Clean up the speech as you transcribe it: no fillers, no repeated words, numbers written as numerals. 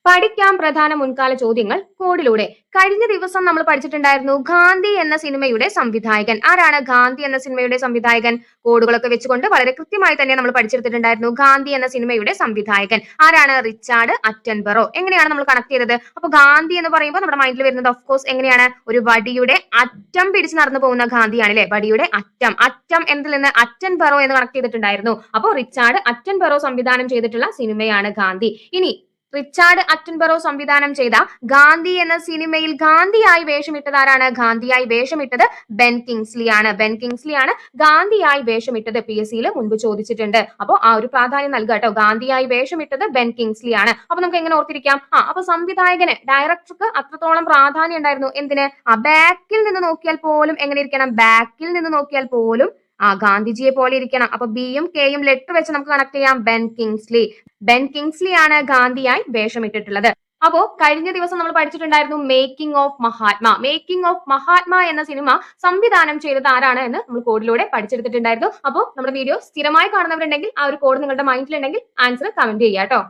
പഠിക്കാം പ്രധാന മുൻകാല ചോദ്യങ്ങൾ കോഡിലൂടെ. കഴിഞ്ഞ ദിവസം നമ്മൾ പഠിച്ചിട്ടുണ്ടായിരുന്നു ഗാന്ധി എന്ന സിനിമയുടെ സംവിധായകൻ ആരാണ്? ഗാന്ധി എന്ന സിനിമയുടെ സംവിധായകൻ കോഡുകളൊക്കെ വെച്ചുകൊണ്ട് വളരെ കൃത്യമായി തന്നെ നമ്മൾ പഠിച്ചെടുത്തിട്ടുണ്ടായിരുന്നു. ഗാന്ധി എന്ന സിനിമയുടെ സംവിധായകൻ ആരാണ്? Richard Attenborough. എങ്ങനെയാണ് നമ്മൾ കണക്ട് ചെയ്തത്? അപ്പൊ ഗാന്ധി എന്ന് പറയുമ്പോൾ നമ്മുടെ മൈൻഡിൽ വരുന്നത് ഓഫ് കോഴ്സ് എങ്ങനെയാണ്? ഒരു വടിയുടെ അറ്റം പിടിച്ച് നടന്നു പോകുന്ന ഗാന്ധിയാണ് അല്ലെ? വടിയുടെ അറ്റം എന്നതിൽ നിന്ന് അറ്റൻബറോ എന്ന് കണക്ട് ചെയ്തിട്ടുണ്ടായിരുന്നു. അപ്പോൾ റിച്ചാർഡ് അറ്റൻബറോ സംവിധാനം ചെയ്തിട്ടുള്ള സിനിമയാണ് ഗാന്ധി. ഇനി റിച്ചാർഡ് അറ്റൻബറോ സംവിധാനം ചെയ്ത ഗാന്ധി എന്ന സിനിമയിൽ ഗാന്ധിയായി വേഷമിട്ടത് ആരാണ്? ഗാന്ധിയായി വേഷമിട്ടത് ബെൻ കിങ്സ്ലി ആണ്. ബെൻ കിങ്സ്ലി ആണ് ഗാന്ധിയായി വേഷമിട്ടത്. PSC മുൻപ് ചോദിച്ചിട്ടുണ്ട്. അപ്പോൾ ആ ഒരു പ്രാധാന്യം നൽകുക കേട്ടോ. ഗാന്ധിയായി വേഷമിട്ടത് ബെൻ കിങ്സ്ലി ആണ്. അപ്പൊ നമുക്ക് എങ്ങനെ ഓർത്തിരിക്കാം? അപ്പൊ സംവിധായകന് ഡയറക്ടർക്ക് അത്രത്തോളം പ്രാധാന്യം ഉണ്ടായിരുന്നു. എന്തിന്? ബാക്കിൽ നിന്ന് നോക്കിയാൽ പോലും എങ്ങനെ ഇരിക്കണം? ബാക്കിൽ നിന്ന് നോക്കിയാൽ പോലും ഗാന്ധിജിയെ പോലെ ഇരിക്കണം. അപ്പൊ ബിയും കെയും ലെറ്റർ വെച്ച് നമുക്ക് കണക്ട് ചെയ്യാം. Ben Kingsley. ബെൻ കിങ്സ്ലി ആണ് ഗാന്ധിയായി വേഷമിട്ടിട്ടുള്ളത്. അപ്പോ കഴിഞ്ഞ ദിവസം നമ്മൾ പഠിച്ചിട്ടുണ്ടായിരുന്നു making of Mahatma. Making of Mahatma എന്ന സിനിമ സംവിധാനം ചെയ്തത് ആരാണ് എന്ന് നമ്മൾ കോഡിലൂടെ പഠിച്ചെടുത്തിട്ടുണ്ടായിരുന്നു. അപ്പോൾ നമ്മുടെ വീഡിയോ സ്ഥിരമായി കാണുന്നവരുണ്ടെങ്കിൽ ആ ഒരു കോഡ് നിങ്ങളുടെ മൈൻഡിലുണ്ടെങ്കിൽ ആൻസർ കമന്റ് ചെയ്യാം കേട്ടോ.